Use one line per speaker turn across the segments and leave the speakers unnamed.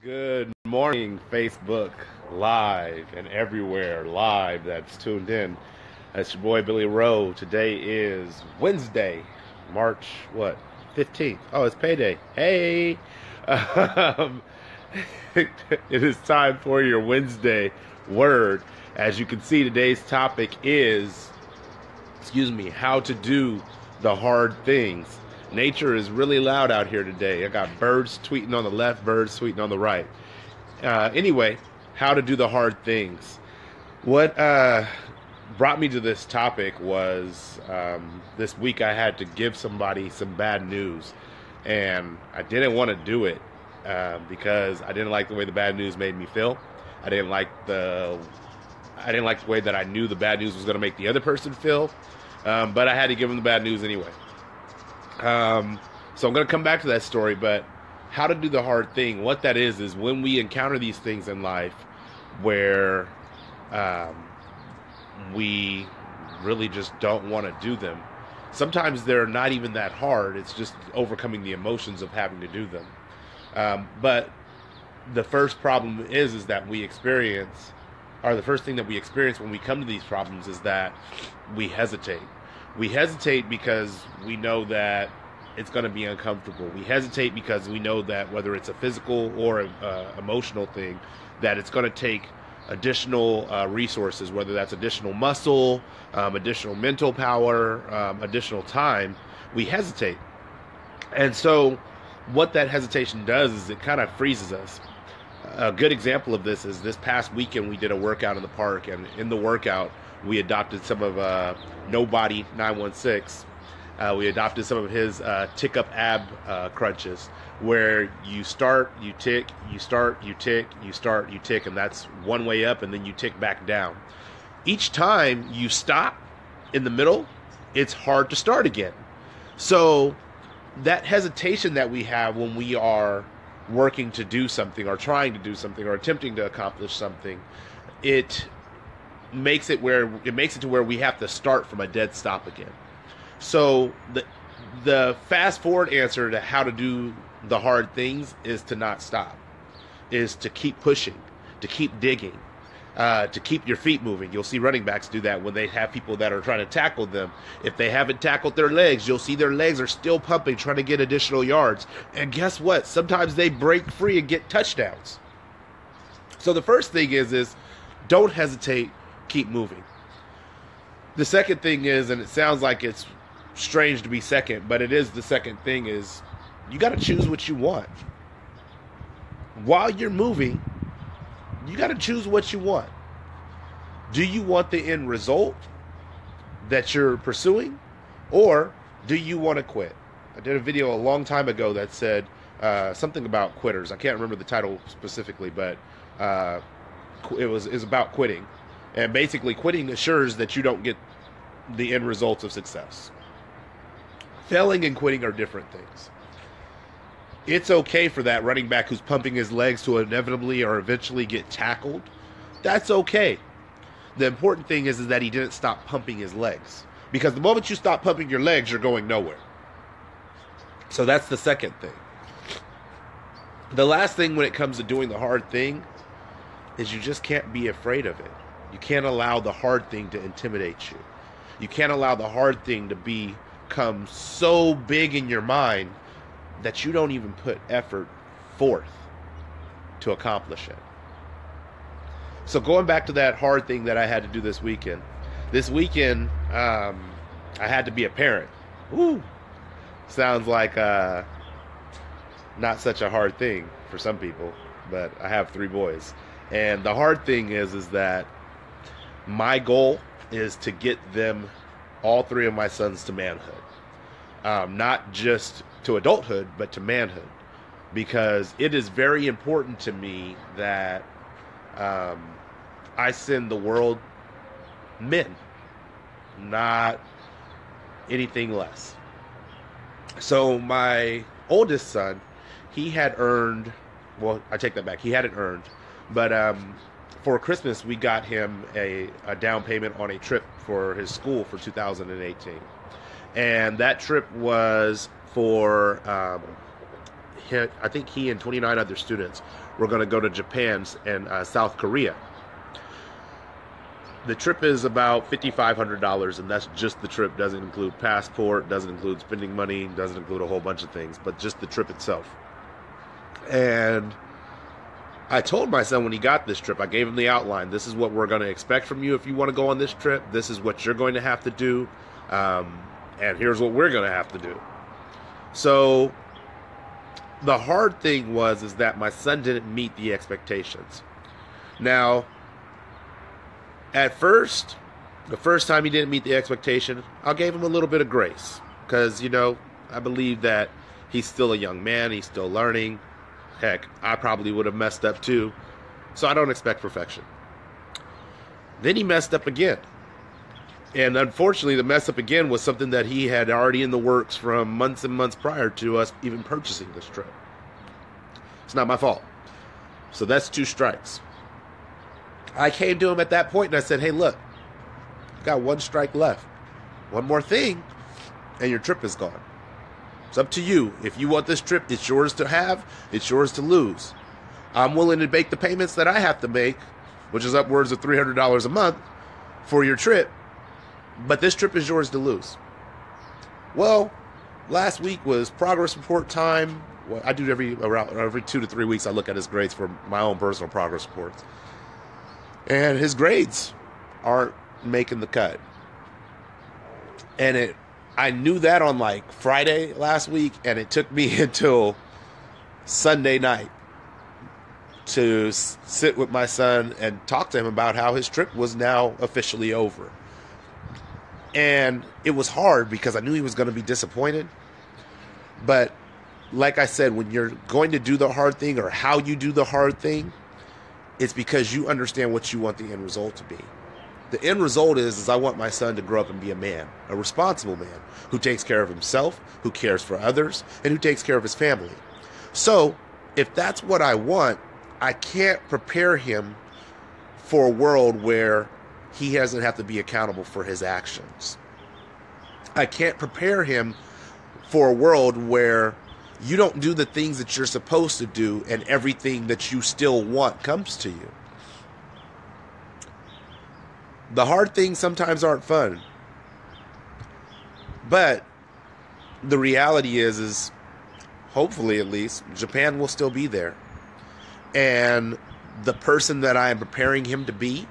Good morning, Facebook Live and everywhere live that's tuned in. That's your boy Billy Rowe. Today is Wednesday, March what? 15th. Oh, it's payday. Hey. Um, it is time for your Wednesday word. As you can see, today's topic is, how to do the hard things. Nature is really loud out here today. I got birds tweeting on the left, birds tweeting on the right. Anyway, how to do the hard things. What brought me to this topic was this week I had to give somebody some bad news, and I didn't want to do it because I didn't like the way the bad news made me feel. I didn't like the way that I knew the bad news was going to make the other person feel, but I had to give them the bad news anyway. So I'm going to come back to that story, but how to do the hard thing. What that is when we encounter these things in life where we really just don't want to do them. Sometimes they're not even that hard. It's just overcoming the emotions of having to do them. But the first problem is that we experience, or the first thing that we experience when we come to these problems is that we hesitate. We hesitate because we know that it's going to be uncomfortable. We hesitate because we know that whether it's a physical or emotional thing, that it's going to take additional resources, whether that's additional muscle, additional mental power, additional time. We hesitate. And so what that hesitation does is it kind of freezes us. A good example of this is this past weekend we did a workout in the park, and in the workout we adopted some of Nobody 916. We adopted some of his tick up ab crunches, where you start, you tick, you start, you tick, you start, you tick, and that's one way up, and then you tick back down. Each time you stop in the middle, it's hard to start again. So that hesitation that we have when we are working to do something, or trying to do something, or attempting to accomplish something, it makes it to where we have to start from a dead stop again. So the fast forward answer to how to do the hard things is to not stop, is to keep pushing, to keep digging, to keep your feet moving. You'll see running backs do that when they have people that are trying to tackle them. If they haven't tackled their legs, you'll see their legs are still pumping, trying to get additional yards. And guess what? Sometimes they break free and get touchdowns. So the first thing is don't hesitate, keep moving. The second thing is, and it sounds like it's strange to be second, but it is the second thing, is you got to choose what you want. While you're moving, you got to choose what you want. Do you want the end result that you're pursuing, or do you want to quit? I did a video a long time ago that said something about quitters. I can't remember the title specifically, but it was about quitting. And basically, quitting assures that you don't get the end results of success. Failing and quitting are different things. It's okay for that running back who's pumping his legs to inevitably or eventually get tackled. That's okay. The important thing is that he didn't stop pumping his legs. Because the moment you stop pumping your legs, you're going nowhere. So that's the second thing. The last thing when it comes to doing the hard thing is you just can't be afraid of it. You can't allow the hard thing to intimidate you. You can't allow the hard thing to become so big in your mind that you don't even put effort forth to accomplish it. So going back to that hard thing that I had to do this weekend. This weekend, I had to be a parent. Woo! Sounds like not such a hard thing for some people, but I have 3 boys. And the hard thing is that my goal is to get them, all 3 of my sons, to manhood. Not just to adulthood, but to manhood. Because it is very important to me that I send the world men, not anything less. So my oldest son, he had earned, well, I take that back, he hadn't earned, but for Christmas we got him a down payment on a trip for his school for 2018. And that trip was for I think he and 29 other students were going to go to Japan and South Korea. The trip is about $5,500, and that's just the trip. Doesn't include passport, doesn't include spending money, doesn't include a whole bunch of things, but just the trip itself. And I told my son when he got this trip, I gave him the outline. This is what we're going to expect from you if you want to go on this trip. This is what you're going to have to do. And here's what we're going to have to do. So the hard thing is that my son didn't meet the expectations. Now, at first, the first time he didn't meet the expectation, I gave him a little bit of grace. Because, I believe that he's still a young man. He's still learning. Heck, I probably would have messed up too. So I don't expect perfection. Then he messed up again. And unfortunately, the mess up again was something that he had already in the works from months and months prior to us even purchasing this trip. It's not my fault. So that's 2 strikes. I came to him at that point and I said, hey, look, you got 1 strike left. One more thing, and your trip is gone. It's up to you. If you want this trip, it's yours to have. It's yours to lose. I'm willing to make the payments that I have to make, which is upwards of $300 a month for your trip. But this trip is yours to lose. Well, last week was progress report time. Well, I do every 2 to 3 weeks. I look at his grades for my own personal progress reports. And his grades aren't making the cut. And I knew that on like Friday last week, and it took me until Sunday night to sit with my son and talk to him about how his trip was now officially over. And it was hard because I knew he was going to be disappointed. But like I said, when you're going to do the hard thing or how you do the hard thing, it's because you understand what you want the end result to be. The end result is I want my son to grow up and be a man, a responsible man, who takes care of himself, who cares for others, and who takes care of his family. So, if that's what I want, I can't prepare him for a world where he doesn't have to be accountable for his actions. I can't prepare him for a world where you don't do the things that you're supposed to do and everything that you still want comes to you. The hard things sometimes aren't fun. But the reality is hopefully at least, Japan will still be there. And the person that I am preparing him to be,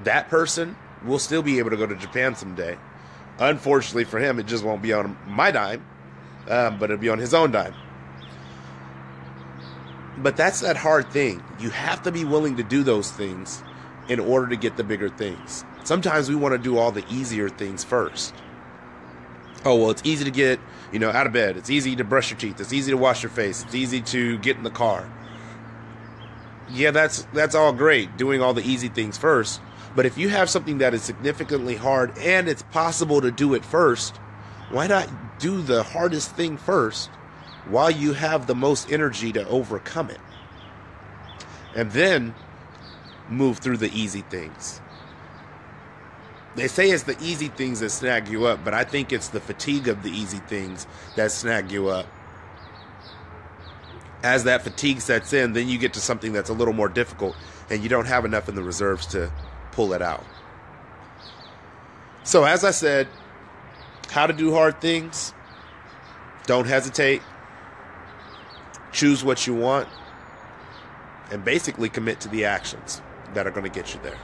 that person will still be able to go to Japan someday. Unfortunately for him, it just won't be on my dime, but it'll be on his own dime. But that's that hard thing. You have to be willing to do those things in order to get the bigger things. Sometimes we want to do all the easier things first. Oh, well, it's easy to get, out of bed. It's easy to brush your teeth. It's easy to wash your face. It's easy to get in the car. Yeah, that's all great, doing all the easy things first. But if you have something that is significantly hard and it's possible to do it first, why not do the hardest thing first while you have the most energy to overcome it? And then move through the easy things. They say it's the easy things that snag you up, but I think it's the fatigue of the easy things that snag you up. As that fatigue sets in, then you get to something that's a little more difficult, and you don't have enough in the reserves to pull it out. So as I said, how to do hard things. Don't hesitate. Choose what you want. And basically commit to the actions that are going to get you there.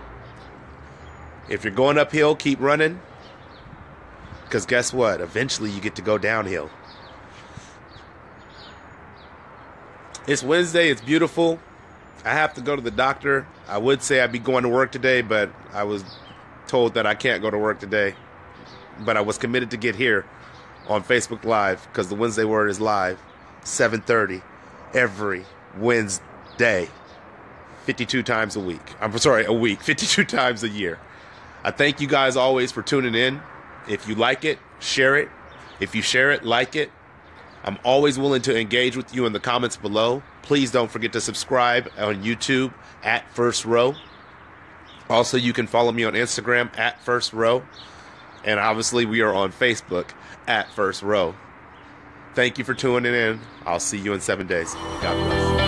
If you're going uphill, keep running. Because guess what? Eventually you get to go downhill. It's Wednesday. It's beautiful. I have to go to the doctor. I would say I'd be going to work today, but I was told that I can't go to work today. But I was committed to get here on Facebook Live, because the Wednesday Word is live, 7:30 every Wednesday, 52 times a week. A week, 52 times a year. I thank you guys always for tuning in. If you like it, share it. If you share it, like it. I'm always willing to engage with you in the comments below. Please don't forget to subscribe on YouTube at First Row. Also, you can follow me on Instagram at First Row. And obviously, we are on Facebook at First Row. Thank you for tuning in. I'll see you in 7 days. God bless.